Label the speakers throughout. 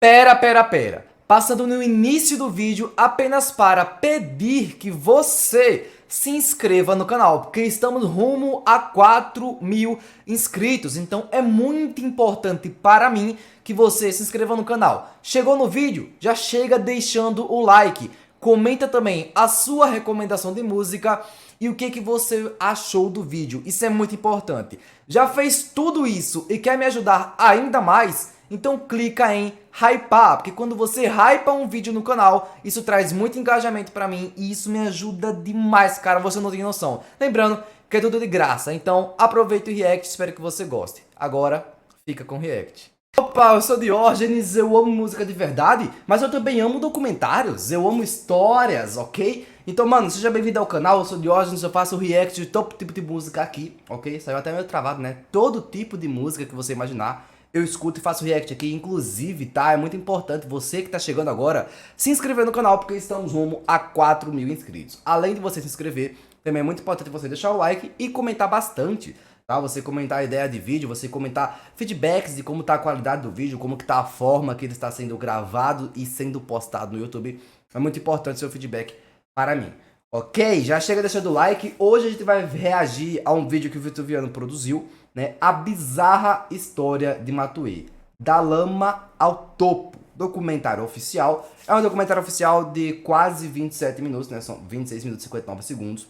Speaker 1: Pera. Passando no início do vídeo apenas para pedir que você se inscreva no canal, porque estamos rumo a 4.000 inscritos, então é muito importante para mim que você se inscreva no canal. Chegou no vídeo? Já chega deixando o like, comenta também a sua recomendação de música e o que você achou do vídeo, isso é muito importante. Já fez tudo isso e quer me ajudar ainda mais? Então clica em hypar, porque quando você hypa um vídeo no canal, isso traz muito engajamento pra mim e isso me ajuda demais, cara, você não tem noção. Lembrando que é tudo de graça, então aproveita o react, espero que você goste. Agora, fica com o react. Opa, eu sou Diógenes, eu amo música de verdade, mas eu também amo documentários, eu amo histórias, ok? Então, mano, seja bem-vindo ao canal, eu sou Diógenes, eu faço react de todo tipo de música aqui, ok? Saiu até meio travado, né? Todo tipo de música que você imaginar, eu escuto e faço react aqui, inclusive, tá? É muito importante você que tá chegando agora se inscrever no canal, porque estamos rumo a 4.000 inscritos. Além de você se inscrever, também é muito importante você deixar o like e comentar bastante, tá? Você comentar a ideia de vídeo, você comentar feedbacks de como tá a qualidade do vídeo, como que tá a forma que ele está sendo gravado e sendo postado no YouTube. É muito importante seu feedback para mim. Ok? Já chega deixando o like. Hoje a gente vai reagir a um vídeo que o Vitruviano produziu, né? A bizarra história de Matuê, da lama ao topo. Documentário oficial. É um documentário oficial de quase 27 minutos, né? São 26 minutos e 59 segundos.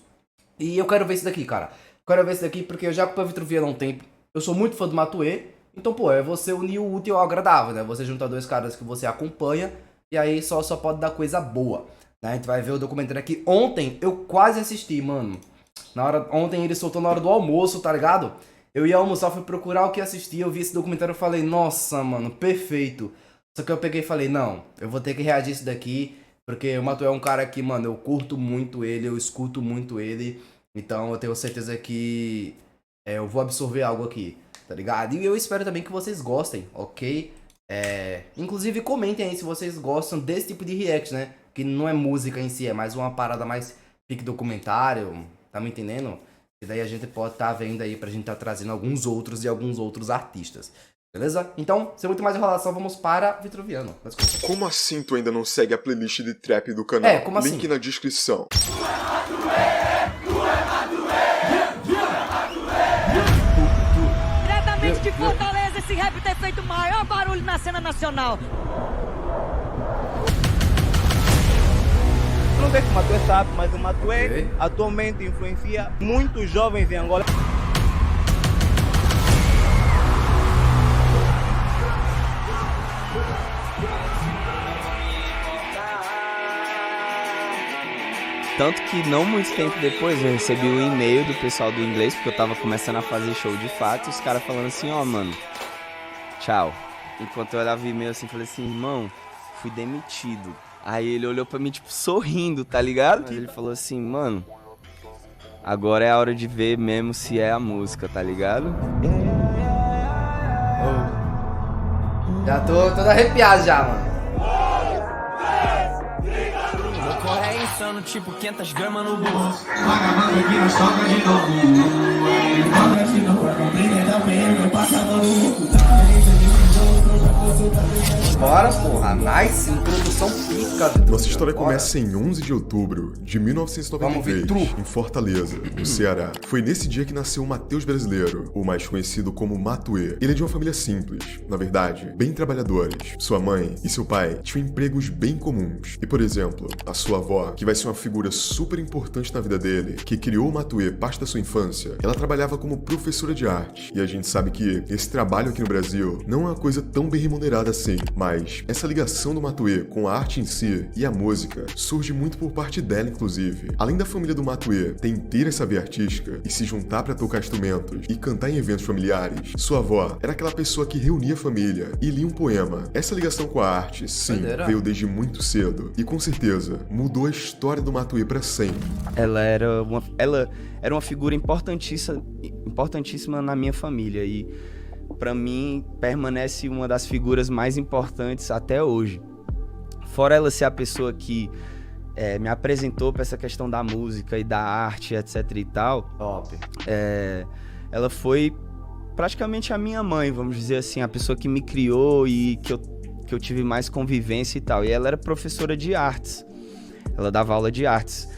Speaker 1: E eu quero ver isso daqui, cara. Quero ver isso daqui porque eu já acompanho o Vitruviano há um tempo. Eu sou muito fã do Matuê. Então, pô, é você unir o útil ao agradável, né? Você juntar dois caras que você acompanha e aí só pode dar coisa boa. A gente vai ver o documentário aqui. Ontem eu quase assisti, mano. Ontem ele soltou na hora do almoço, tá ligado? Eu ia almoçar, fui procurar o que assistir, eu vi esse documentário e falei, nossa, mano, perfeito. Só que eu peguei e falei, não, eu vou ter que reagir isso daqui, porque o Matuê é um cara que, mano, eu curto muito ele, eu escuto muito ele. Então eu tenho certeza que eu vou absorver algo aqui, tá ligado? E eu espero também que vocês gostem, ok? Inclusive comentem aí se vocês gostam desse tipo de react, né? Que não é música em si, é mais uma parada mais pique documentário, tá me entendendo? E daí a gente pode estar vendo aí pra gente estar trazendo alguns outros artistas, beleza? Então, sem muito mais enrolação, vamos para Vitruviano.
Speaker 2: Como assim tu ainda não segue a playlist de trap do canal?
Speaker 1: Como assim?
Speaker 2: Link na descrição.
Speaker 3: Diretamente de Fortaleza, esse rap tem feito o maior barulho na cena nacional.
Speaker 4: Não sei se o Matuê sabe, mas o Matuê atualmente influencia muitos jovens em Angola.
Speaker 5: Tanto que não muito tempo depois eu recebi um e-mail do pessoal do inglês, porque eu tava começando a fazer show de fato, e os caras falando assim, ó, mano, tchau. Enquanto eu olhava o e-mail assim, falei assim, irmão, fui demitido. Aí ele olhou pra mim, tipo, sorrindo, tá ligado? Aí ele falou assim, mano, agora é a hora de ver mesmo se é a música, tá ligado?
Speaker 1: Já tô todo arrepiado já, mano.
Speaker 6: Corre insano, tipo 500 gramas no bolso.
Speaker 7: Vagabundo que nos toca de novo. Cobra de novo, a comida da PM, passando no
Speaker 1: Bora, porra. Nice. Introdução pica.
Speaker 2: Nossa história começa em 11 de outubro de 1993, em Fortaleza, no Ceará. Foi nesse dia que nasceu o Mateus Brasileiro, o mais conhecido como Matuê. Ele é de uma família simples, na verdade, bem trabalhadores. Sua mãe e seu pai tinham empregos bem comuns. E, por exemplo, a sua avó, que vai ser uma figura super importante na vida dele, que criou o Matuê parte da sua infância, ela trabalhava como professora de arte. E a gente sabe que esse trabalho aqui no Brasil não é uma coisa tão bem remunerada assim, mas essa ligação do Matuê com a arte em si e a música surge muito por parte dela, inclusive. Além da família do Matuê ter essa veia artística e se juntar para tocar instrumentos e cantar em eventos familiares, sua avó era aquela pessoa que reunia a família e lia um poema. Essa ligação com a arte, sim, veio desde muito cedo e com certeza mudou a história do Matuê para sempre.
Speaker 5: Ela era uma figura importantíssima na minha família e pra mim permanece uma das figuras mais importantes até hoje. Fora ela ser a pessoa que me apresentou pra essa questão da música e da arte, etc e tal.
Speaker 1: Top.
Speaker 5: Ela foi praticamente a minha mãe, vamos dizer assim, a pessoa que me criou e que que eu tive mais convivência e tal. E ela era professora de artes. Ela dava aula de artes.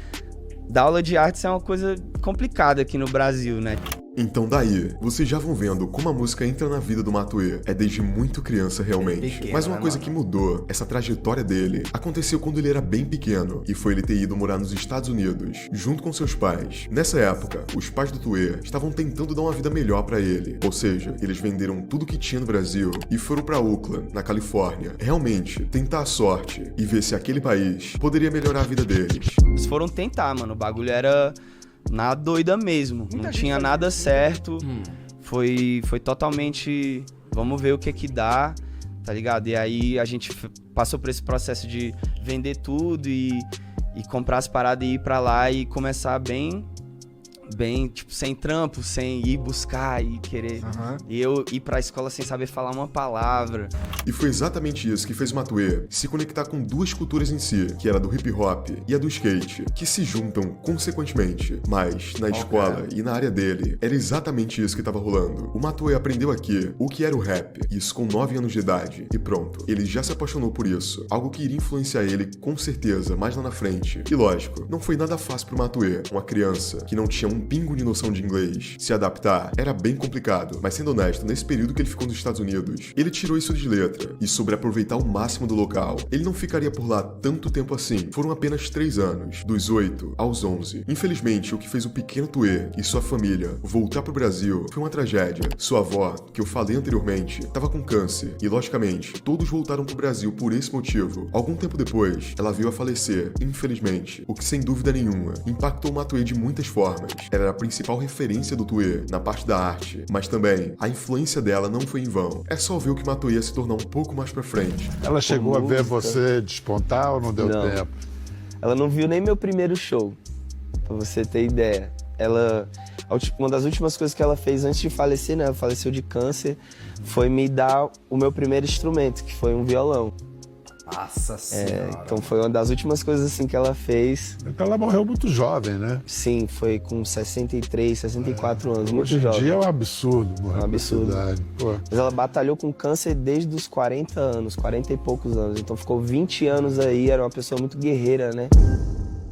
Speaker 5: Dar aula de artes é uma coisa complicada aqui no Brasil, né?
Speaker 2: Então daí, vocês já vão vendo como a música entra na vida do Matuê. É desde muito criança realmente.
Speaker 1: Pequeno,
Speaker 2: Mas uma
Speaker 1: né,
Speaker 2: coisa
Speaker 1: mano?
Speaker 2: que mudou, essa trajetória dele, aconteceu quando ele era bem pequeno. E foi ele ter ido morar nos Estados Unidos, junto com seus pais. Nessa época, os pais do Tuê estavam tentando dar uma vida melhor pra ele. Ou seja, eles venderam tudo que tinha no Brasil e foram pra Oakland, na Califórnia. Realmente, tentar a sorte e ver se aquele país poderia melhorar a vida deles.
Speaker 5: Eles foram tentar, mano. O bagulho era na doida mesmo. Não tinha nada certo. Foi totalmente... Vamos ver o que dá, tá ligado? E aí a gente passou por esse processo de vender tudo e comprar as paradas e ir pra lá e começar bem, tipo, sem trampo, sem ir buscar e querer. E eu ir pra escola sem saber falar uma palavra.
Speaker 2: E foi exatamente isso que fez o Matuê se conectar com duas culturas em si, que era a do hip hop e a do skate, que se juntam consequentemente. Mas, na escola e na área dele, era exatamente isso que estava rolando. O Matuê aprendeu aqui o que era o rap, isso com 9 anos de idade, e pronto, ele já se apaixonou por isso, algo que iria influenciar ele com certeza mais lá na frente. E lógico, não foi nada fácil pro Matuê, uma criança que não tinha um pingo de noção de inglês. Se adaptar era bem complicado, mas sendo honesto, nesse período que ele ficou nos Estados Unidos, ele tirou isso de letra e sobre aproveitar o máximo do local. Ele não ficaria por lá tanto tempo assim, foram apenas 3 anos, dos 8 aos 11. Infelizmente, o que fez o pequeno Tuê e sua família voltar pro Brasil foi uma tragédia. Sua avó, que eu falei anteriormente, estava com câncer e, logicamente, todos voltaram pro Brasil por esse motivo. Algum tempo depois, ela veio a falecer, infelizmente, o que sem dúvida nenhuma impactou o Matuê de muitas formas. Ela era a principal referência do Tuê na parte da arte, mas também a influência dela não foi em vão. É só ver o que Matuê ia se tornar um pouco mais pra frente.
Speaker 8: Ela chegou a ver você despontar ou não deu tempo?
Speaker 5: Ela não viu nem meu primeiro show, pra você ter ideia. Uma das últimas coisas que ela fez antes de falecer, né? Ela faleceu de câncer, foi me dar o meu primeiro instrumento, que foi um violão.
Speaker 1: Nossa senhora.
Speaker 5: Então foi uma das últimas coisas assim que ela fez.
Speaker 8: Então ela morreu muito jovem, né?
Speaker 5: Sim, foi com 63, 64 anos, muito
Speaker 8: Hoje em
Speaker 5: jovem.
Speaker 8: dia é um absurdo morrer
Speaker 5: É um absurdo.
Speaker 8: com essa idade. Pô.
Speaker 5: Mas ela batalhou com câncer desde os 40 anos, 40 e poucos anos. Então ficou 20 anos aí, era uma pessoa muito guerreira, né?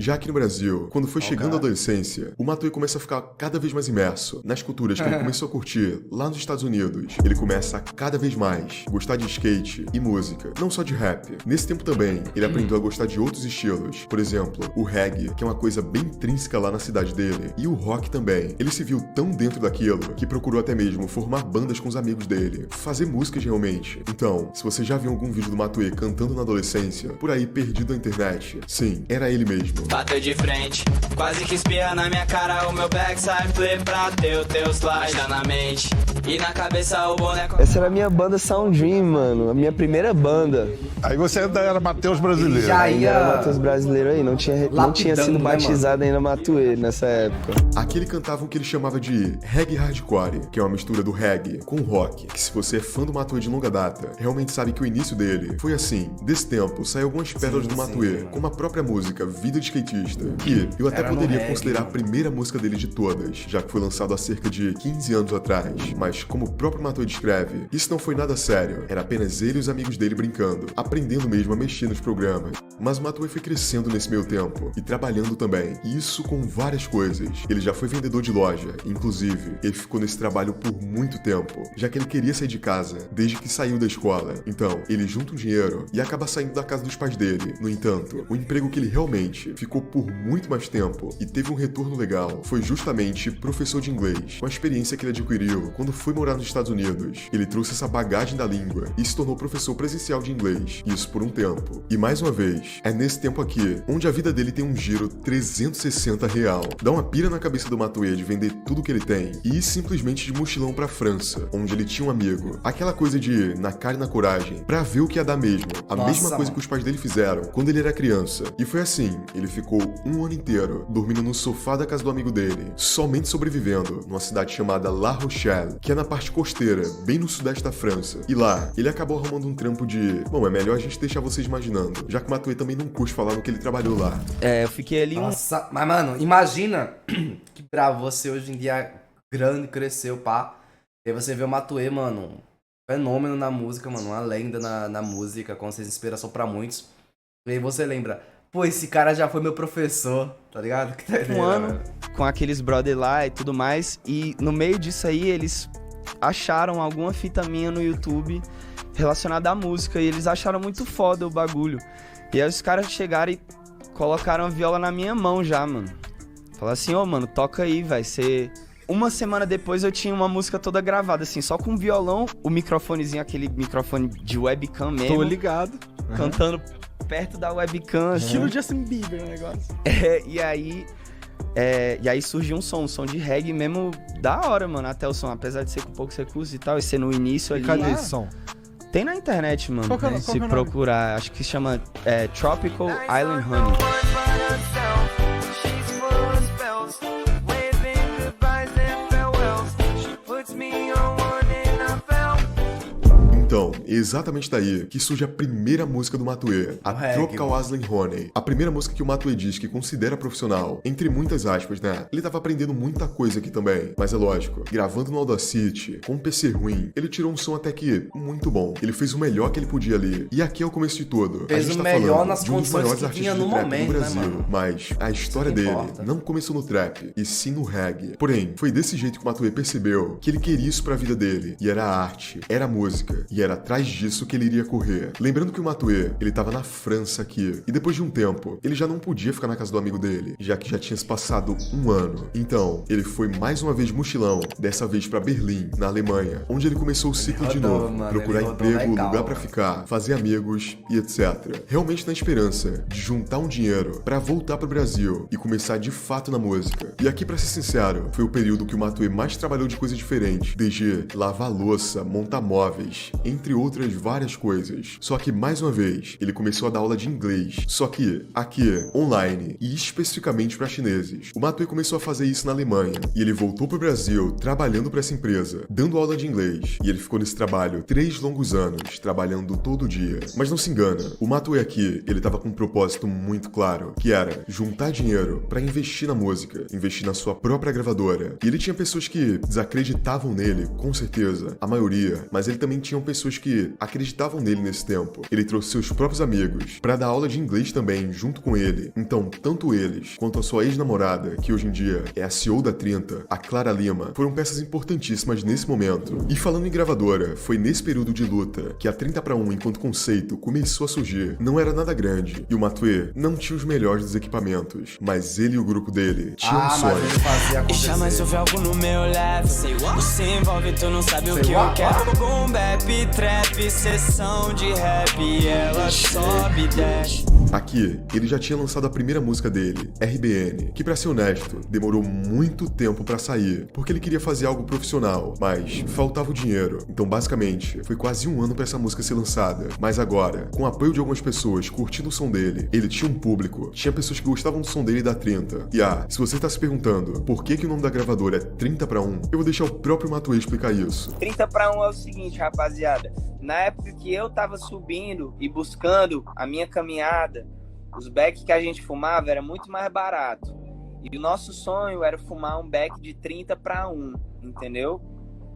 Speaker 2: Já aqui no Brasil, quando foi chegando a adolescência, o Matuê começa a ficar cada vez mais imerso nas culturas que ele começou a curtir lá nos Estados Unidos. Ele começa a cada vez mais gostar de skate e música, não só de rap. Nesse tempo também, ele aprendeu a gostar de outros estilos. Por exemplo, o reggae, que é uma coisa bem intrínseca lá na cidade dele, e o rock também. Ele se viu tão dentro daquilo que procurou até mesmo formar bandas com os amigos dele, fazer músicas realmente. Então, se você já viu algum vídeo do Matuê cantando na adolescência, por aí perdido na internet, sim, era ele mesmo.
Speaker 6: Bateu de frente, quase que espirra na minha cara. O meu backside flip pra ter o teu slide tá na mente e na cabeça o boneco.
Speaker 5: Essa era a minha banda Sound Dream, mano. A minha primeira banda.
Speaker 8: Aí você ainda era Matheus brasileiro.
Speaker 1: Já
Speaker 5: Ainda
Speaker 1: ia...
Speaker 5: era Matheus brasileiro aí, não tinha
Speaker 1: Lapidando,
Speaker 5: sido
Speaker 1: né,
Speaker 5: batizado ainda Matuê nessa época.
Speaker 2: Aqui ele cantava o que ele chamava de reggae hardcore, que é uma mistura do reggae com rock, que se você é fã do Matuê de longa data, realmente sabe que o início dele foi assim. Desse tempo, saiu algumas pérolas do Matuê, como a própria música Vida de Skatista, que eu até
Speaker 1: Era no
Speaker 2: poderia
Speaker 1: reggae,
Speaker 2: considerar a
Speaker 1: mano.
Speaker 2: primeira música dele de todas, já que foi lançado há cerca de 15 anos atrás. Mas como o próprio Matuê descreve, isso não foi nada sério, era apenas ele e os amigos dele brincando, aprendendo mesmo a mexer nos programas. Mas o Matuê foi crescendo nesse meio tempo, e trabalhando também, e isso com várias coisas. Ele já foi vendedor de loja, inclusive, ele ficou nesse trabalho por muito tempo, já que ele queria sair de casa, desde que saiu da escola. Então, ele junta um dinheiro e acaba saindo da casa dos pais dele. No entanto, o emprego que ele realmente ficou por muito mais tempo e teve um retorno legal foi justamente professor de inglês, uma experiência que ele adquiriu quando foi morar nos Estados Unidos. Ele trouxe essa bagagem da língua e se tornou professor presencial de inglês, isso por um tempo. E mais uma vez, é nesse tempo aqui onde a vida dele tem um giro 360 real. Dá uma pira na cabeça do Matuê de vender tudo que ele tem e ir simplesmente de mochilão pra França, onde ele tinha um amigo. Aquela coisa de ir na cara e na coragem pra ver o que ia dar mesmo. A mesma coisa que os pais dele fizeram quando ele era criança. E foi assim, ele ficou um ano inteiro dormindo no sofá da casa do amigo dele, somente sobrevivendo numa cidade chamada La Rochelle, que é na parte costeira, bem no sudeste da França. E lá, ele acabou arrumando um trampo de... Bom, é melhor a gente deixar vocês imaginando, já que o Matuê também não curte falar no que ele trabalhou lá.
Speaker 5: Eu fiquei ali
Speaker 1: Nossa, mas mano, imagina que bravo você hoje em dia grande, cresceu, pá. E aí você vê o Matuê, mano, fenômeno na música, mano, uma lenda na música, com certeza inspiração pra muitos. E aí você lembra, pô, esse cara já foi meu professor, tá ligado? Que tá
Speaker 5: Um ano com aqueles brother lá e tudo mais, e no meio disso aí eles acharam alguma fita minha no YouTube relacionada à música, e eles acharam muito foda o bagulho. E aí os caras chegaram e colocaram a viola na minha mão já, mano. Falaram assim, ô, mano, toca aí, vai ser... Uma semana depois eu tinha uma música toda gravada, assim, só com violão, o microfonezinho, aquele microfone de webcam mesmo.
Speaker 9: Tô ligado.
Speaker 5: Cantando perto da webcam.
Speaker 9: Estilo Justin Bieber o negócio.
Speaker 5: E aí surgiu um som de reggae mesmo da hora, mano, até o som, apesar de ser com poucos recursos e tal, e ser no início ali.
Speaker 9: Cadê esse som?
Speaker 5: Tem na internet, mano,
Speaker 9: qual
Speaker 5: se procurar, acho que chama Tropical Island Honey.
Speaker 2: Então, é exatamente daí que surge a primeira música do Matue, a Tropical Island Honey. A primeira música que o Matue diz que considera profissional, entre muitas aspas, né? Ele tava aprendendo muita coisa aqui também, mas é lógico, gravando no Audacity, com um PC ruim, ele tirou um som até que muito bom. Ele fez o melhor que ele podia ali. E aqui é o começo de tudo.
Speaker 1: Fez o melhor nas condições que tinha no momento,
Speaker 2: do Brasil,
Speaker 1: né, mano?
Speaker 2: Mas a história dele não começou no trap, e sim no reggae. Porém, foi desse jeito que o Matue percebeu que ele queria isso pra vida dele. E era a arte, era a música, e era atrás disso que ele iria correr. Lembrando que o Matue, ele tava na França aqui, e depois de um tempo, ele já não podia ficar na casa do amigo dele, já que já tinha se passado um ano. Então, ele foi mais uma vez mochilão, dessa vez pra Berlim, na Alemanha, onde ele começou o ciclo de novo, procurar emprego, lugar pra ficar, fazer amigos e etc. Realmente na esperança de juntar um dinheiro pra voltar pro Brasil e começar de fato na música. E aqui, pra ser sincero, foi o período que o Matue mais trabalhou de coisa diferente, desde lavar louça, montar móveis, entre outras várias coisas. Só que, mais uma vez, ele começou a dar aula de inglês. Só que, aqui, online, e especificamente para chineses. O Matue começou a fazer isso na Alemanha, e ele voltou pro Brasil trabalhando para essa empresa, dando aula de inglês. E ele ficou nesse trabalho 3 longos anos, trabalhando todo dia. Mas não se engana, o Matue aqui, ele tava com um propósito muito claro, que era juntar dinheiro para investir na música, investir na sua própria gravadora. E ele tinha pessoas que desacreditavam nele, com certeza, a maioria, mas ele também tinha pessoas que acreditavam nele nesse tempo. Ele trouxe seus próprios amigos pra dar aula de inglês também, junto com ele. Então, tanto eles, quanto a sua ex-namorada, que hoje em dia é a CEO da 30, a Clara Lima, foram peças importantíssimas nesse momento. E falando em gravadora, foi nesse período de luta que a 30:1, enquanto conceito, começou a surgir. Não era nada grande, e o Matue não tinha os melhores dos equipamentos, mas ele e o grupo dele tinham um sonho.
Speaker 6: E chama se houver algo no meu leve. Você envolve, tu não sabe o que eu quero. Boom, bap, trap, sessão de rap, ela sobe e desce.
Speaker 2: Aqui, ele já tinha lançado a primeira música dele, RBN, que pra ser honesto, demorou muito tempo pra sair, porque ele queria fazer algo profissional, mas faltava o dinheiro. Então, basicamente, foi quase um ano pra essa música ser lançada. Mas agora, com o apoio de algumas pessoas curtindo o som dele, ele tinha um público, tinha pessoas que gostavam do som dele da 30. E se você tá se perguntando por que o nome da gravadora é 30:1, eu vou deixar o próprio Matue explicar isso.
Speaker 4: 30:1 é o seguinte, rapaziada. Na época que eu tava subindo e buscando a minha caminhada, os becks que a gente fumava era muito mais barato. E o nosso sonho era fumar um beck de 30:1, entendeu?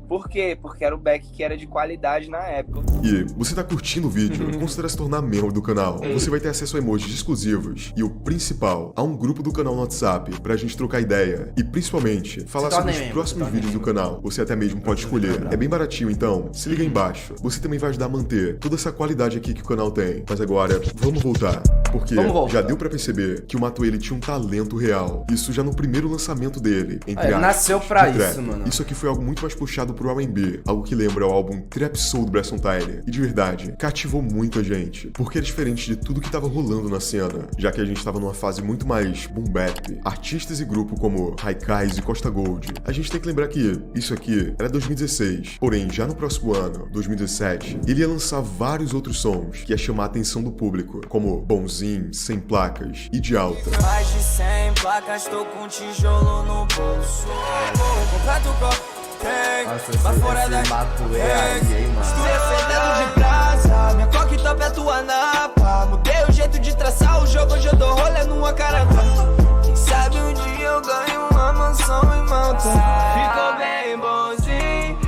Speaker 4: Por quê? Porque era o beck que era de qualidade na época.
Speaker 2: E você tá curtindo o vídeo? Considera se tornar membro do canal. Você vai ter acesso a emojis exclusivos e o principal, a um grupo do canal no WhatsApp pra gente trocar ideia e principalmente falar sobre os próximos vídeos do canal. Você até mesmo pode escolher. É bem baratinho, então se liga aí embaixo. Você também vai ajudar a manter toda essa qualidade aqui que o canal tem. Mas agora, vamos voltar. Porque já deu pra perceber que o Matue, ele tinha um talento real. Isso já no primeiro lançamento dele, entre aspas,
Speaker 1: nasceu pra
Speaker 2: de trap.
Speaker 1: isso, mano.
Speaker 2: Isso aqui foi algo muito mais puxado pro R&B, algo que lembra o álbum Trap Soul do Bryson Tiller. E de verdade, cativou muita gente, porque era diferente de tudo que tava rolando na cena, já que a gente tava numa fase muito mais boom bap. Artistas e grupo como Haikais e Costa Gold. A gente tem que lembrar que isso aqui era 2016, porém já no próximo ano, 2017, ele ia lançar vários outros sons que ia chamar a atenção do público, como Bonzinho, Sem Placas e De Alta.
Speaker 6: Mais de 100 placas, tô com tijolo no bolso. Completo copo.
Speaker 1: Nossa, esse Matue aí, hein, mano.
Speaker 6: Defendendo de brasa, minha coque top é tua napa. Mudei o jeito de traçar o jogo, hoje eu dou rolê numa caravana. Quem sabe um dia eu ganho uma mansão em Malta. Ficou bem bonzinho.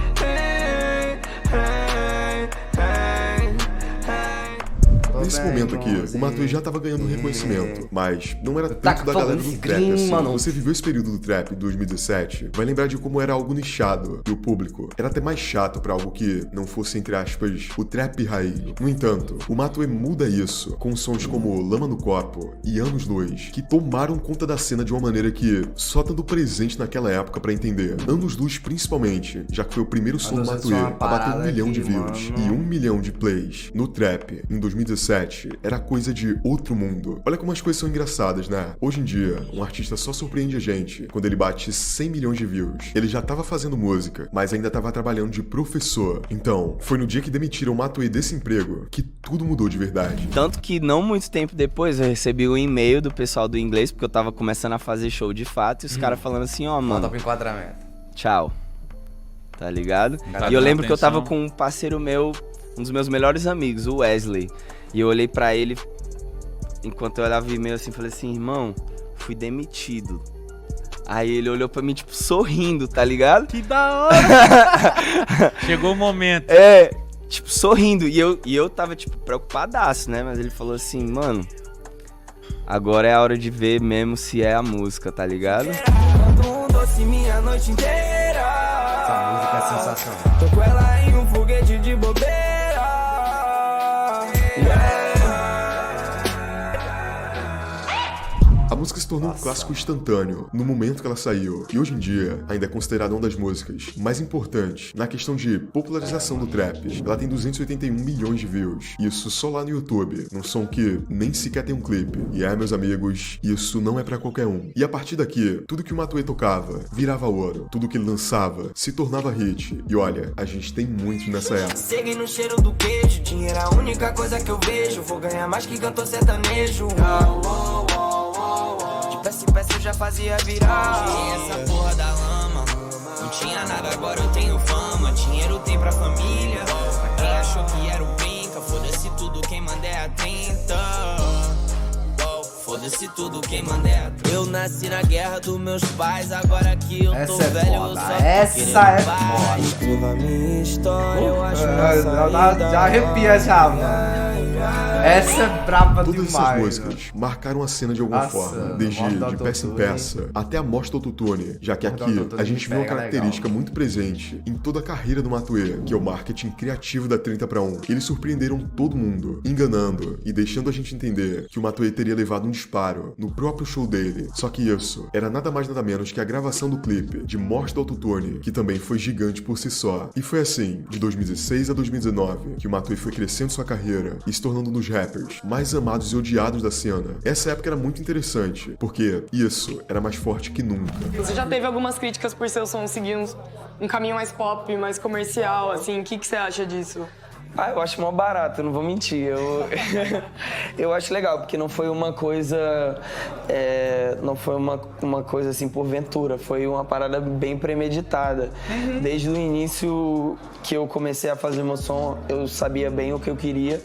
Speaker 2: momento aqui, o Matuê já tava ganhando reconhecimento, mas não era tanto da galera do trap assim. Você viveu esse período do trap de 2017, vai lembrar de como era algo nichado, e o público era até mais chato pra algo que não fosse, entre aspas, o trap raiz. No entanto, o Matuê muda isso com sons como Lama no Copo e Anos 2, que tomaram conta da cena de uma maneira que só estando presente naquela época pra entender. Anos 2 principalmente, já que foi o primeiro som do Matuê a bater 1 milhão de views e 1 milhão de plays no trap em 2017 era coisa de outro mundo. Olha como as coisas são engraçadas, né? Hoje em dia, um artista só surpreende a gente quando ele bate 100 milhões de views. Ele já tava fazendo música, mas ainda tava trabalhando de professor. Então, foi no dia que demitiram o Matuê desse emprego que tudo mudou de verdade.
Speaker 5: Tanto que não muito tempo depois eu recebi um e-mail do pessoal do inglês, porque eu tava começando a fazer show de fato, e os caras falando assim, ó, mano,
Speaker 1: pro enquadramento.
Speaker 5: Tchau. Tá ligado? E eu lembro que eu tava com um parceiro meu, um dos meus melhores amigos, o Wesley. E eu olhei pra ele, enquanto eu olhava o e-mail assim, falei assim, irmão, fui demitido. Aí ele olhou pra mim, tipo, sorrindo, tá ligado?
Speaker 10: Que da hora! Chegou o momento.
Speaker 5: É, tipo, sorrindo. E eu tava, tipo, preocupadaço, né? Mas ele falou assim, mano, agora é a hora de ver mesmo se é a música, tá ligado?
Speaker 6: Minha noite inteira.
Speaker 1: Essa música é sensacional.
Speaker 6: Tô com ela em um foguete de bobeira.
Speaker 2: A música se tornou um clássico instantâneo no momento que ela saiu, e hoje em dia ainda é considerada uma das músicas mais importantes na questão de popularização do trap. Ela tem 281 milhões de views, isso só lá no YouTube, num som que nem sequer tem um clipe. E meus amigos, isso não é pra qualquer um. E a partir daqui, tudo que o Matuê tocava virava ouro, tudo que ele lançava se tornava hit. E olha, a gente tem muito nessa época.
Speaker 6: Segui no cheiro do queijo, dinheiro é a única coisa que eu vejo. Vou ganhar mais que cantor sertanejo. Peça eu já fazia virar. Tinha essa porra da lama, não tinha nada, agora eu tenho fama. Dinheiro tem pra família. Quem achou que era o brinca, foda-se tudo, quem manda é a 30. Foda-se tudo, quem manda é a 30. Eu nasci na guerra dos meus pais, agora que eu tô velho, eu só tô
Speaker 1: essa é foda.
Speaker 6: Escreva minha história, eu acho
Speaker 1: já arrepia já, mano. Essa é braba
Speaker 2: Todas
Speaker 1: demais.
Speaker 2: essas músicas marcaram a cena de alguma forma, desde de peça em peça até a morte do autotune, já que aqui a gente vê uma característica muito presente em toda a carreira do Matuê, que é o marketing criativo da 30 pra 1. Eles surpreenderam todo mundo, enganando e deixando a gente entender que o Matuê teria levado um disparo no próprio show dele. Só que isso era nada mais nada menos que a gravação do clipe de Morte do Autotune, que também foi gigante por si só. E foi assim, de 2016 a 2019, que o Matuê foi crescendo sua carreira e se tornando um dos rappers mais amados e odiados da cena. Essa época era muito interessante, porque isso era mais forte que nunca.
Speaker 11: Você já teve algumas críticas por seu som seguir um caminho mais pop, mais comercial, assim, o que você acha disso?
Speaker 12: Ah, eu acho mó barato, não vou mentir. Eu acho legal, porque não foi uma coisa... não foi uma coisa assim por ventura, foi uma parada bem premeditada. Desde o início que eu comecei a fazer meu som, eu sabia bem o que eu queria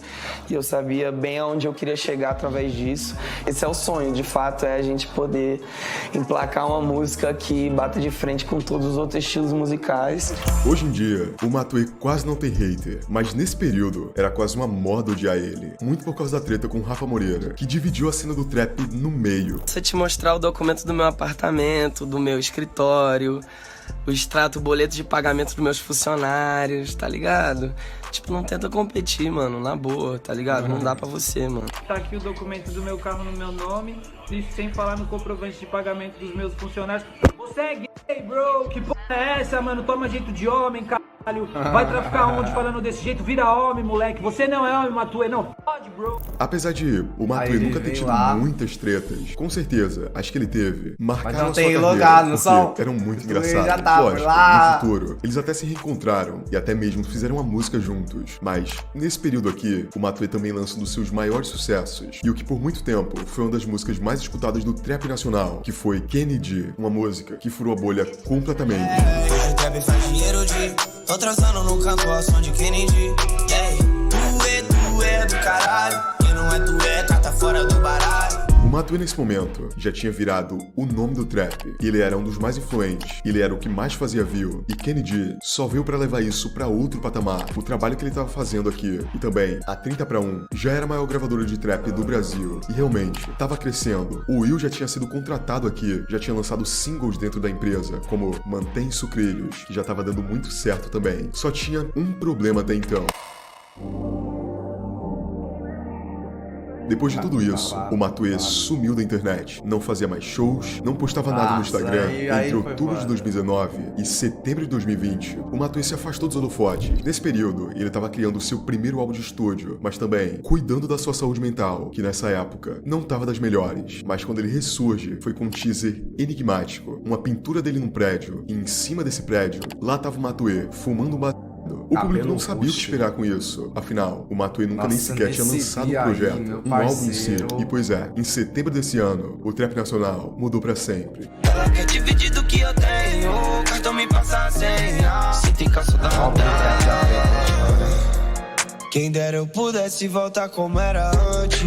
Speaker 12: e eu sabia bem aonde eu queria chegar através disso. Esse é o sonho, de fato, é a gente poder emplacar uma música que bata de frente com todos os outros estilos musicais.
Speaker 2: Hoje em dia, o Matuê quase não tem hater, mas nesse período era quase uma moda odiar ele, muito por causa da treta com o Rafa Moreira, que dividiu a cena do trap no meio.
Speaker 12: Se eu te mostrar o documento do meu apartamento, do meu escritório, o extrato, o boleto de pagamento dos meus funcionários, tá ligado? Tipo, não tenta competir, mano, na boa, tá ligado? Não dá pra você, mano.
Speaker 13: Tá aqui o documento do meu carro no meu nome, isso sem falar no comprovante de pagamento dos meus funcionários. Você é gay, bro? Que porra é essa, mano? Toma jeito de homem, caralho. Vai traficar onde falando desse jeito? Vira homem, moleque. Você não é homem, Matuê, não. Pode, bro.
Speaker 2: Apesar de o Matuê nunca ter tido muitas tretas, com certeza, as que ele teve marcaram a sua carreira, porque eram muito engraçadas. Lógico, no futuro, eles até se reencontraram e até mesmo fizeram uma música juntos. Mas, nesse período aqui, o Matuê também lança um dos seus maiores sucessos, e o que por muito tempo foi uma das músicas mais escutadas do trap nacional, que foi Kennedy, uma música que furou a bolha completamente.
Speaker 6: Hoje o trap faz dinheiro de... Tô transando no canto ao som de Kennedy. Tu é do caralho. Quem não é tu é, tá fora do baralho.
Speaker 2: O Matuê nesse momento já tinha virado o nome do trap. Ele era um dos mais influentes, ele era o que mais fazia view, e Kennedy só veio pra levar isso pra outro patamar. O trabalho que ele tava fazendo aqui, e também a 30 pra 1, já era a maior gravadora de trap do Brasil, e realmente tava crescendo. O Will já tinha sido contratado aqui, já tinha lançado singles dentro da empresa, como Mantém Sucrilhos, que já tava dando muito certo também. Só tinha um problema até então. Depois de tudo isso, o Matuê sumiu da internet, não fazia mais shows, não postava nada no Instagram. Entre outubro de 2019 e setembro de 2020, o Matuê se afastou dos holofotes. Nesse período, ele estava criando o seu primeiro álbum de estúdio, mas também cuidando da sua saúde mental, que nessa época não estava das melhores. Mas quando ele ressurge, foi com um teaser enigmático, uma pintura dele num prédio, e em cima desse prédio, lá estava o Matuê, fumando uma... O público não sabia o que esperar com isso. Afinal, o Matuê nunca nem sequer tinha lançado um projeto, um álbum em si. E pois é, em setembro desse ano, o trap nacional mudou pra sempre.
Speaker 6: Ela quer dividir do que eu tenho, o cartão me passa a senha. Se tem caço da montanha. Quem dera eu pudesse voltar como era antes.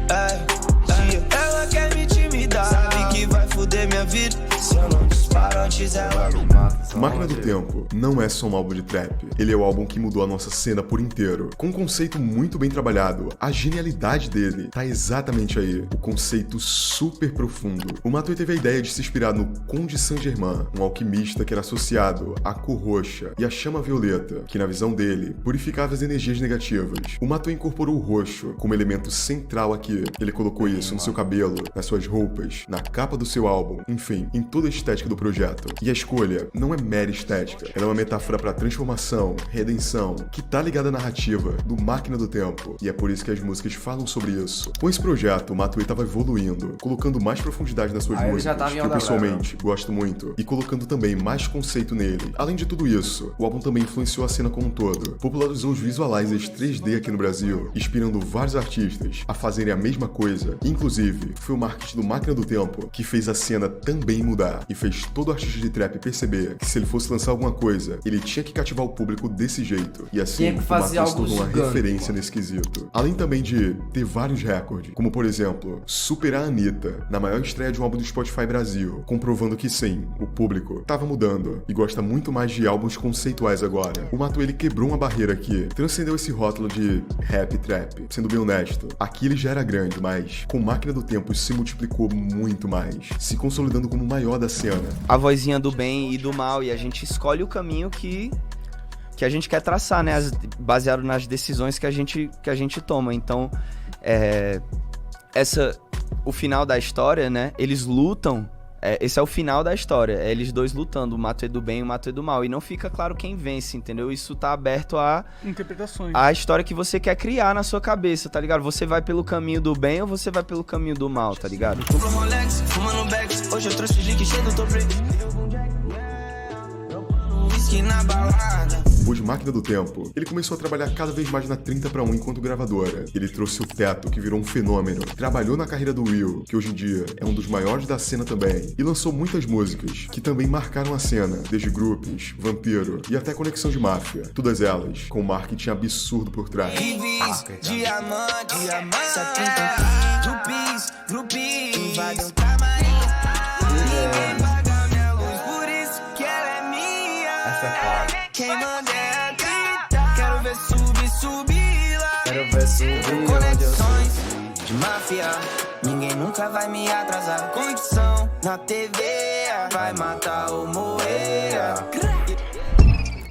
Speaker 6: Ela quer me intimidar, sabe que vai foder minha vida. Se eu não disparo antes, ela me mata.
Speaker 2: Máquina do Tempo não é só um álbum de trap, ele é o álbum que mudou a nossa cena por inteiro. Com um conceito muito bem trabalhado, a genialidade dele tá exatamente aí, o conceito super profundo. O Matuê teve a ideia de se inspirar no Conde Saint-Germain, um alquimista que era associado à cor roxa e à chama violeta, que na visão dele, purificava as energias negativas. O Matuê incorporou o roxo como elemento central aqui. Ele colocou isso no seu cabelo, nas suas roupas, na capa do seu álbum, enfim, em toda a estética do projeto. E a escolha não é mera estética, ela é uma metáfora para transformação, redenção, que tá ligada à narrativa do Máquina do Tempo, e é por isso que as músicas falam sobre isso. Com esse projeto, o Matuê tava evoluindo, colocando mais profundidade nas suas músicas, que eu pessoalmente gosto muito, e colocando também mais conceito nele. Além de tudo isso, o álbum também influenciou a cena como um todo, popularizou os visualizers 3D aqui no Brasil, inspirando vários artistas a fazerem a mesma coisa. Inclusive, foi o marketing do Máquina do Tempo que fez a cena também mudar, e fez todo artista de trap perceber que se ele fosse lançar alguma coisa, ele tinha que cativar o público desse jeito. E assim, o Matuê se tornou uma referência nesse quesito. Além também de ter vários recordes, como por exemplo, superar a Anitta na maior estreia de um álbum do Spotify Brasil, comprovando que sim, o público tava mudando e gosta muito mais de álbuns conceituais agora. O Matuê, ele quebrou uma barreira aqui, transcendeu esse rótulo de rap e trap. Sendo bem honesto, aqui ele já era grande, mas com Máquina do Tempo se multiplicou muito mais, se consolidando como o maior da cena.
Speaker 5: A vozinha do bem e do mal, e a gente escolhe o caminho que a gente quer traçar, né? Baseado nas decisões que a gente toma. Então, o final da história, né? Eles lutam. Esse é o final da história. É eles dois lutando, o Matuê do bem e o Matuê do mal. E não fica claro quem vence, entendeu? Isso tá aberto a
Speaker 9: interpretações.
Speaker 5: A história que você quer criar na sua cabeça, tá ligado? Você vai pelo caminho do bem ou você vai pelo caminho do mal, tá ligado?
Speaker 6: Hoje eu trouxe drink cheio do topo. Na balada.
Speaker 2: Depois de Máquina do Tempo, ele começou a trabalhar cada vez mais na 30 pra 1 enquanto gravadora. Ele trouxe o Teto, que virou um fenômeno, trabalhou na carreira do Will, que hoje em dia é um dos maiores da cena também, e lançou muitas músicas que também marcaram a cena, desde Grupos, Vampiro e até Conexão de Máfia, todas elas com um marketing absurdo por trás.
Speaker 6: Diamante, 70 grupis, vai dar um tamanho. Quem manda é acreditar. Quero ver subir lá.
Speaker 1: Quero ver subir
Speaker 6: conexões de máfia. Ninguém nunca vai me atrasar. Conexão na TV vai matar ou morrer.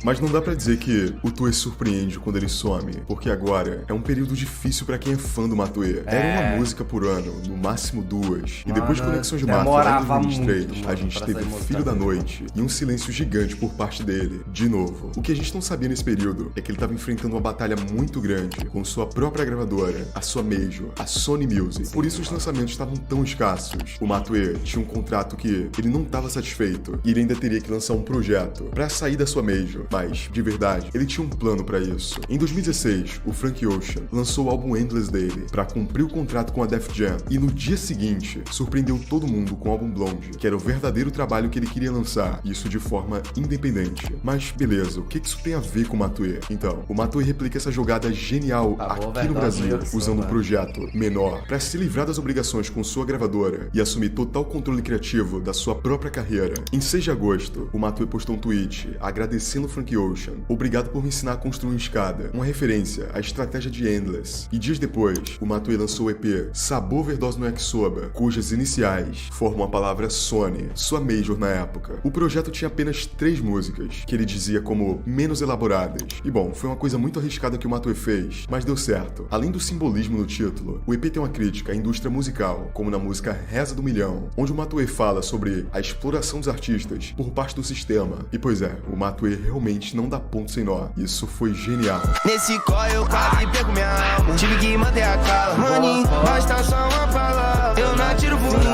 Speaker 2: Mas não dá pra dizer que o Tuê surpreende quando ele some, porque agora é um período difícil pra quem é fã do Matuê. Era uma música por ano, no máximo 2. E depois de Conexão de Máfia, lá em 2023, a gente teve Filho da Noite e um silêncio gigante por parte dele, de novo. O que a gente não sabia nesse período é que ele tava enfrentando uma batalha muito grande com sua própria gravadora, a sua Major, a Sony Music. Por isso os lançamentos estavam tão escassos. O Matuê tinha um contrato que ele não tava satisfeito e ele ainda teria que lançar um projeto pra sair da sua Major. Mas, de verdade, ele tinha um plano pra isso. Em 2016, o Frank Ocean lançou o álbum Endless Daily pra cumprir o contrato com a Def Jam e no dia seguinte surpreendeu todo mundo com o álbum Blonde, que era o verdadeiro trabalho que ele queria lançar, isso de forma independente. Mas beleza, o que isso tem a ver com o Matuê? Então, o Matuê replica essa jogada genial aqui no Brasil, usando um projeto menor pra se livrar das obrigações com sua gravadora e assumir total controle criativo da sua própria carreira. Em 6 de agosto, o Matuê postou um tweet agradecendo o Frank Ocean, obrigado por me ensinar a construir uma escada, uma referência à estratégia de Endless. E dias depois, o Matuê lançou o EP Sabor Overdose no Yakisoba, cujas iniciais formam a palavra Sony, sua major na época. O projeto tinha apenas 3 músicas, que ele dizia como menos elaboradas. E bom, foi uma coisa muito arriscada que o Matuê fez, mas deu certo. Além do simbolismo no título, o EP tem uma crítica à indústria musical, como na música Reza do Milhão, onde o Matuê fala sobre a exploração dos artistas por parte do sistema. E pois é, o Matuê realmente não dá ponto sem nó. Isso foi genial.
Speaker 6: Nesse call eu quase perco minha alma, tive que manter a calma. Money, basta só uma palavra, eu não atiro por mim.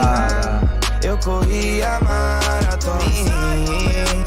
Speaker 6: Eu corri a maratona,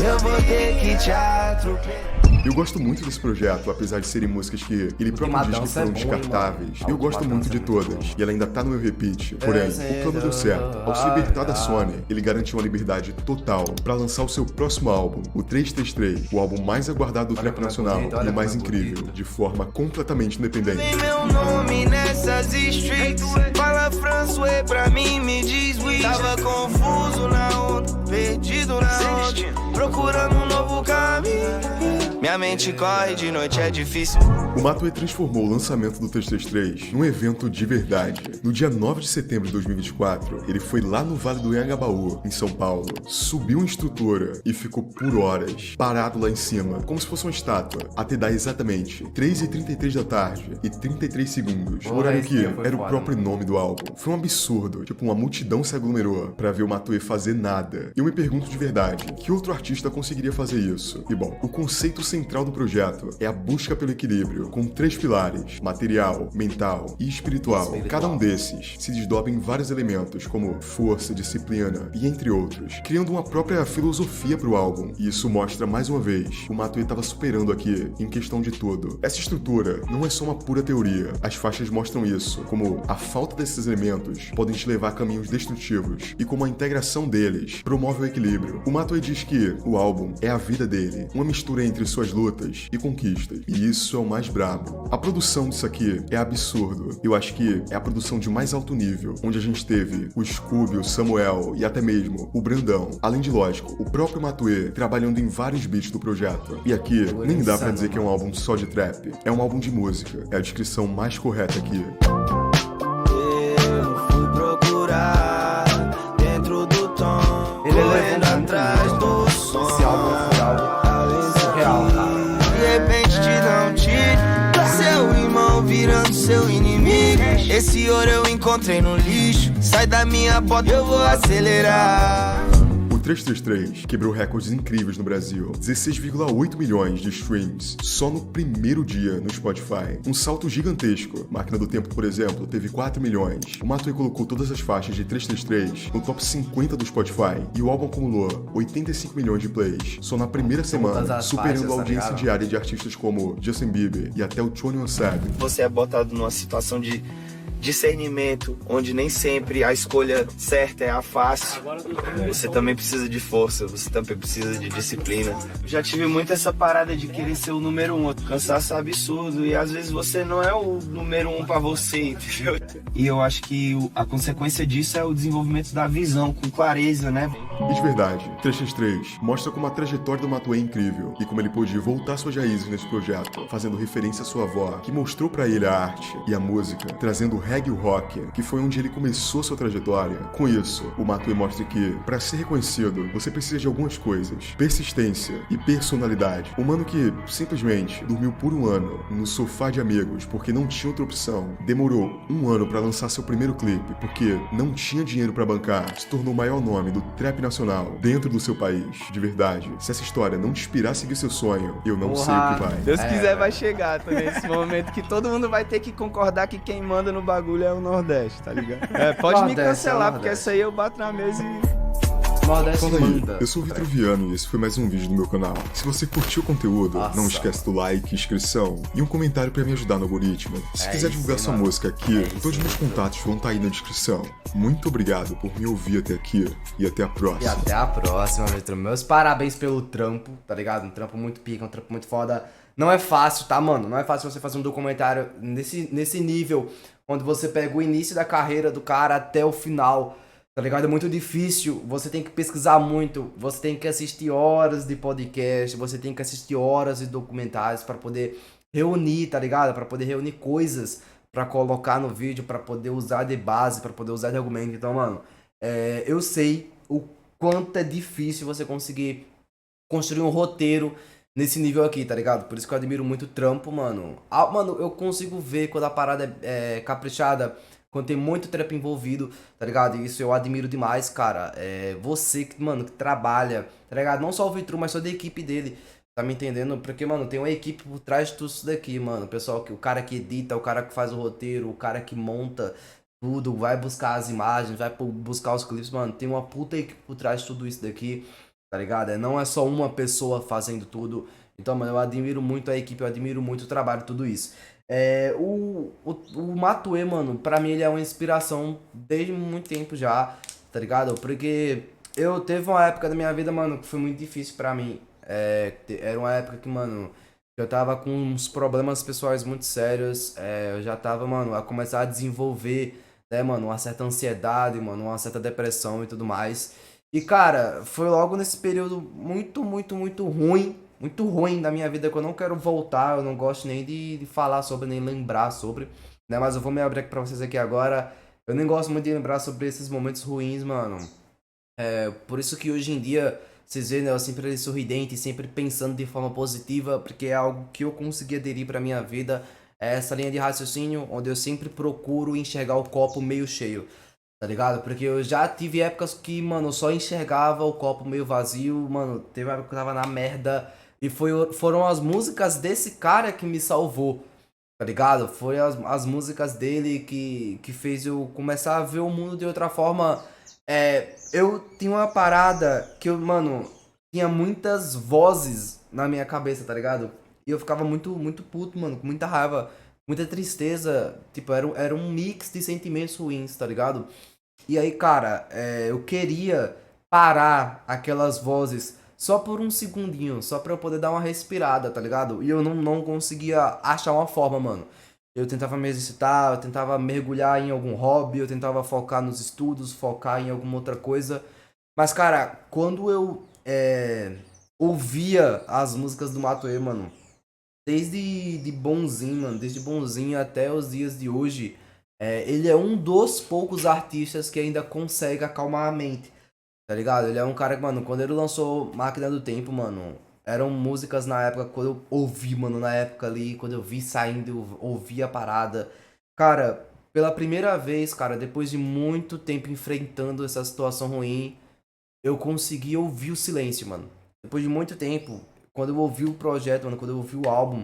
Speaker 6: eu vou ter que te atropelar.
Speaker 2: Eu gosto muito desse projeto, apesar de serem músicas que ele próprio diz que foram descartáveis. Eu gosto muito de todas, e ela ainda tá no meu repeat. Porém, o plano deu certo. Ao se libertar da Sony, ele garantiu uma liberdade total pra lançar o seu próximo álbum, o 333, o álbum mais aguardado do trap nacional e o mais incrível, de forma completamente independente.
Speaker 6: Tem meu nome nessas streets, fala François pra mim, me diz we. Tava confuso na onda, perdido na onda, procurando um novo caminho. Minha mente corre, de noite é difícil.
Speaker 2: O Matuê transformou o lançamento do 333 num evento de verdade. No dia 9 de setembro de 2024, ele foi lá no Vale do Anhangabaú, em São Paulo, subiu uma estrutura e ficou por horas parado lá em cima, como se fosse uma estátua, até dar exatamente 3h33 da tarde e 33 segundos, o horário que era o próprio nome do álbum. Foi um absurdo, tipo uma multidão se aglomerou pra ver o Matuê fazer nada. E eu me pergunto de verdade, que outro artista conseguiria fazer isso? E bom, o conceito central do projeto é a busca pelo equilíbrio, com 3 pilares: material, mental e espiritual. Cada um desses se desdobra em vários elementos, como força, disciplina e entre outros, criando uma própria filosofia para o álbum. E isso mostra mais uma vez o Matuê estava superando aqui em questão de tudo. Essa estrutura não é só uma pura teoria. As faixas mostram isso, como a falta desses elementos podem te levar a caminhos destrutivos e como a integração deles promove o equilíbrio. O Matuê diz que o álbum é a vida dele, uma mistura entre suas lutas e conquistas. E isso é o mais brabo. A produção disso aqui é absurdo. Eu acho que é a produção de mais alto nível, onde a gente teve o Scooby, o Samuel e até mesmo o Brandão. Além de, lógico, o próprio Matuê trabalhando em vários beats do projeto. E aqui, nem dá pra dizer que é um álbum só de trap. É um álbum de música. É a descrição mais correta aqui.
Speaker 6: Eu fui procurar dentro do tom, correndo atrás do som.
Speaker 1: Esse álbum é surreal, cara.
Speaker 6: De repente te dá um tiro, seu irmão virando seu inimigo. Esse ouro eu encontrei no lixo, sai da minha porta, eu vou acelerar.
Speaker 2: O 333 quebrou recordes incríveis no Brasil. 16,8 milhões de streams só no primeiro dia no Spotify. Um salto gigantesco. Máquina do Tempo, por exemplo, teve 4 milhões. O Matuê colocou todas as faixas de 333 no top 50 do Spotify e o álbum acumulou 85 milhões de plays só na primeira semana, superando a audiência diária de artistas como Justin Bieber e até o 21 Savage.
Speaker 12: Você é botado numa situação de discernimento, onde nem sempre a escolha certa é a fácil. Você também precisa de força, você também precisa de disciplina. Eu já tive muito essa parada de querer ser o número 1, cansaço absurdo, e às vezes você não é o número 1 pra você, entendeu? E eu acho que a consequência disso é o desenvolvimento da visão, com clareza, né?
Speaker 2: E de verdade, 333 mostra como a trajetória do Matuê é incrível e como ele pôde voltar suas raízes nesse projeto, fazendo referência à sua avó, que mostrou pra ele a arte e a música, trazendo o reggae e o rock, que foi onde ele começou sua trajetória. Com isso, o Matuê mostra que, pra ser reconhecido, você precisa de algumas coisas: persistência e personalidade. Um mano que, simplesmente, dormiu por um ano no sofá de amigos porque não tinha outra opção, demorou um ano pra lançar seu primeiro clipe porque não tinha dinheiro pra bancar, se tornou o maior nome do trap nacional dentro do seu país. De verdade, se essa história não te inspirar a seguir seu sonho, eu não sei o que vai.
Speaker 5: Deus quiser vai chegar também esse momento que todo mundo vai ter que concordar que quem manda no bagulho é o Nordeste, tá ligado? Pode me cancelar, porque essa aí eu bato na mesa e...
Speaker 1: Nordeste
Speaker 2: Fala aí,
Speaker 1: manda.
Speaker 2: eu sou o Vitor Viano e esse foi mais um vídeo do meu canal. Se você curtiu o conteúdo,
Speaker 1: Nossa.
Speaker 2: não esquece do like, inscrição e um comentário pra me ajudar no algoritmo. Se quiser divulgar sua música aqui, todos os meus contatos vão estar aí na descrição. Muito obrigado por me ouvir até aqui e até a próxima.
Speaker 1: E até a próxima, Vitor. Meus parabéns pelo trampo, tá ligado? Um trampo muito pica, um trampo muito foda. Não é fácil, tá, mano? Não é fácil você fazer um documentário nesse nível, onde você pega o início da carreira do cara até o final. Tá ligado? É muito difícil, você tem que pesquisar muito, você tem que assistir horas de podcast, você tem que assistir horas de documentários pra poder reunir, tá ligado? Pra poder reunir coisas pra colocar no vídeo, pra poder usar de base, pra poder usar de argumento. Então, mano, eu sei o quanto é difícil você conseguir construir um roteiro nesse nível aqui, tá ligado? Por isso que eu admiro muito o trampo, mano. Mano, eu consigo ver quando a parada é caprichada, quando tem muito trampo envolvido, tá ligado? Isso eu admiro demais, cara. Você, mano, que trabalha, tá ligado? Não só o Vitru, mas toda a equipe dele, tá me entendendo? Porque, mano, tem uma equipe por trás de tudo isso daqui, mano. O cara que edita, o cara que faz o roteiro, o cara que monta tudo, vai buscar as imagens, vai buscar os clipes, mano. Tem uma puta equipe por trás de tudo isso daqui, tá ligado? Não é só uma pessoa fazendo tudo. Então, mano, eu admiro muito a equipe, eu admiro muito o trabalho, tudo isso. O Matuê, mano, pra mim ele é uma inspiração desde muito tempo já, tá ligado? Porque eu teve uma época da minha vida, mano, que foi muito difícil pra mim. Era uma época que, mano, eu tava com uns problemas pessoais muito sérios. Eu já tava, mano, a começar a desenvolver, né, mano, uma certa ansiedade, mano, uma certa depressão e tudo mais. E, cara, foi logo nesse período muito ruim da minha vida, que eu não quero voltar, eu não gosto nem de falar sobre, nem lembrar sobre, né? Mas eu vou me abrir aqui pra vocês aqui agora. Eu nem gosto muito de lembrar sobre esses momentos ruins, mano. Por isso que hoje em dia, vocês veem, né, eu sempre ali sorridente, sempre pensando de forma positiva, porque é algo que eu consegui aderir pra minha vida. É essa linha de raciocínio, onde eu sempre procuro enxergar o copo meio cheio, tá ligado? Porque eu já tive épocas que, mano, eu só enxergava o copo meio vazio, mano. Teve uma época que eu tava na merda. E foram as músicas desse cara que me salvou, tá ligado? Foi as músicas dele que fez eu começar a ver o mundo de outra forma. Eu tinha uma parada que eu, mano, tinha muitas vozes na minha cabeça, tá ligado? E eu ficava muito puto, mano, com muita raiva, muita tristeza. Tipo, era um mix de sentimentos ruins, tá ligado? E aí, cara, eu queria parar aquelas vozes só por um segundinho, só pra eu poder dar uma respirada, tá ligado? E eu não conseguia achar uma forma, mano. Eu tentava me exercitar, eu tentava mergulhar em algum hobby, eu tentava focar nos estudos, focar em alguma outra coisa. Mas, cara, quando eu ouvia as músicas do Matuê, mano, desde bonzinho, mano, desde bonzinho até os dias de hoje, ele é um dos poucos artistas que ainda consegue acalmar a mente. Tá ligado? Ele é um cara que, mano, quando ele lançou Máquina do Tempo, mano, eram músicas na época, quando eu ouvi, mano, na época ali, quando eu vi saindo, eu ouvi a parada. Cara, pela primeira vez, cara, depois de muito tempo enfrentando essa situação ruim, eu consegui ouvir o silêncio, mano. Depois de muito tempo, quando eu ouvi o projeto, mano, quando eu ouvi o álbum,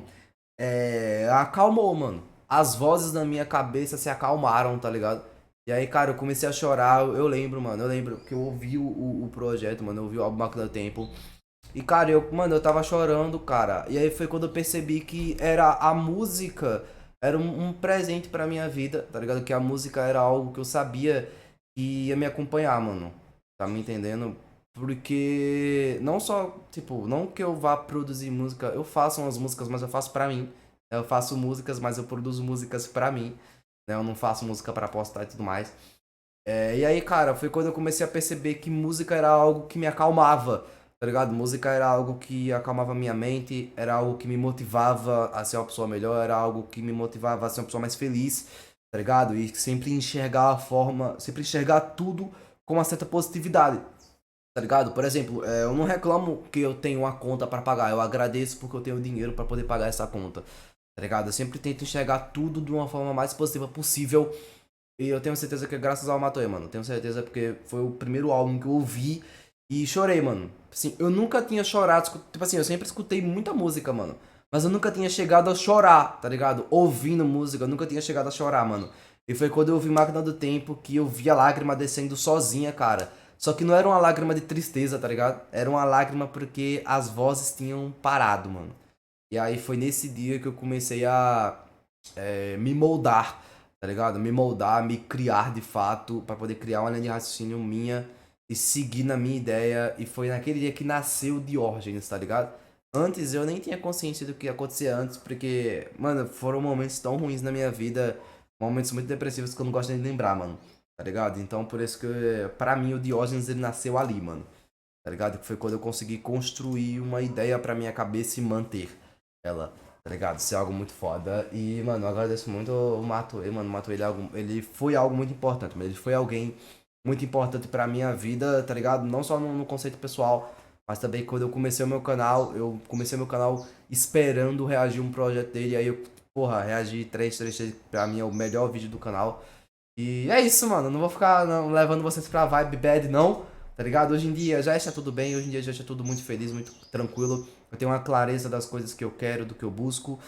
Speaker 1: acalmou, mano. As vozes na minha cabeça se acalmaram, tá ligado? E aí, cara, eu comecei a chorar, eu lembro que eu ouvi o projeto, mano, eu ouvi o álbum Máquina do Tempo. E, cara, eu tava chorando, cara. E aí foi quando eu percebi que a música era um presente pra minha vida, tá ligado? Que a música era algo que eu sabia que ia me acompanhar, mano. Tá me entendendo? Porque não só, tipo, não que eu vá produzir música, eu faço umas músicas, mas eu faço pra mim. Eu faço músicas, mas eu produzo músicas pra mim. Eu não faço música pra postar e tudo mais. E aí, cara, foi quando eu comecei a perceber que música era algo que me acalmava, tá ligado? Música era algo que acalmava minha mente, era algo que me motivava a ser uma pessoa melhor, era algo que me motivava a ser uma pessoa mais feliz, tá ligado? E sempre enxergar sempre enxergar tudo com uma certa positividade, tá ligado? Por exemplo, eu não reclamo que eu tenho uma conta pra pagar, eu agradeço porque eu tenho dinheiro pra poder pagar essa conta. Tá ligado? Eu sempre tento enxergar tudo de uma forma mais positiva possível. E eu tenho certeza que é graças ao Matuê, mano. Tenho certeza porque foi o primeiro álbum que eu ouvi e chorei, mano. Assim, eu nunca tinha chorado. Tipo assim, eu sempre escutei muita música, mano. Mas eu nunca tinha chegado a chorar, tá ligado? Ouvindo música, eu nunca tinha chegado a chorar, mano. E foi quando eu ouvi Máquina do Tempo que eu vi a lágrima descendo sozinha, cara. Só que não era uma lágrima de tristeza, tá ligado? Era uma lágrima porque as vozes tinham parado, mano. E aí foi nesse dia que eu comecei a me moldar, tá ligado? Me moldar, me criar de fato, pra poder criar uma linha de raciocínio minha e seguir na minha ideia. E foi naquele dia que nasceu o Diógenes, tá ligado? Antes eu nem tinha consciência do que ia acontecer antes, porque, mano, foram momentos tão ruins na minha vida, momentos muito depressivos que eu não gosto nem de lembrar, mano. Tá ligado? Então por isso que, pra mim, o Diógenes ele nasceu ali, mano. Tá ligado? Que foi quando eu consegui construir uma ideia pra minha cabeça e manter ela, tá ligado? Isso é algo muito foda. E, mano, eu agradeço muito o Matuê, mano. O Matuê, ele foi algo muito importante, mas ele foi alguém muito importante pra minha vida, tá ligado? Não só no conceito pessoal, mas também quando eu comecei o meu canal, esperando reagir um projeto dele, aí eu, porra, reagi 333, pra mim é o melhor vídeo do canal. E é isso, mano, eu não vou ficar levando vocês pra vibe bad, não, tá ligado? Hoje em dia já está tudo bem, hoje em dia já está tudo muito feliz, muito tranquilo. Eu tenho uma clareza das coisas que eu quero, do que eu busco.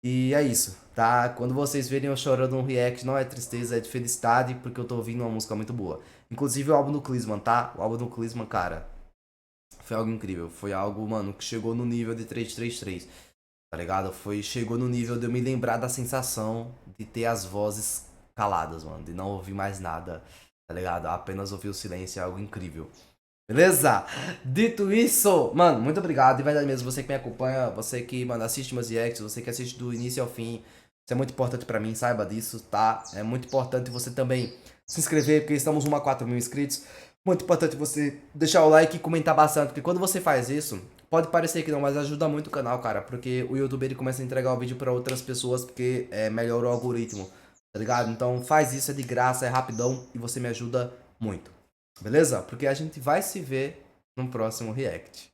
Speaker 1: E é isso, tá? Quando vocês verem eu chorando um react, não é tristeza, é de felicidade, porque eu tô ouvindo uma música muito boa. Inclusive o álbum do Klinsmann, tá? O álbum do Klinsmann, cara, foi algo incrível. Foi algo, mano, que chegou no nível de 333, tá ligado? Chegou no nível de eu me lembrar da sensação de ter as vozes caladas, mano. De não ouvir mais nada, tá ligado? Apenas ouvir o silêncio é algo incrível. Beleza? Dito isso, mano, muito obrigado. De verdade mesmo, você que me acompanha, você que, mano, assiste meus reacts, você que assiste do início ao fim. Isso é muito importante pra mim, saiba disso, tá? É muito importante você também se inscrever, porque estamos rumo a 4.000 inscritos. Muito importante você deixar o like e comentar bastante, porque quando você faz isso, pode parecer que não, mas ajuda muito o canal, cara, porque o YouTube ele começa a entregar o vídeo pra outras pessoas, porque melhora o algoritmo, tá ligado? Então faz isso, é de graça, é rapidão e você me ajuda muito, beleza? Porque a gente vai se ver no próximo react.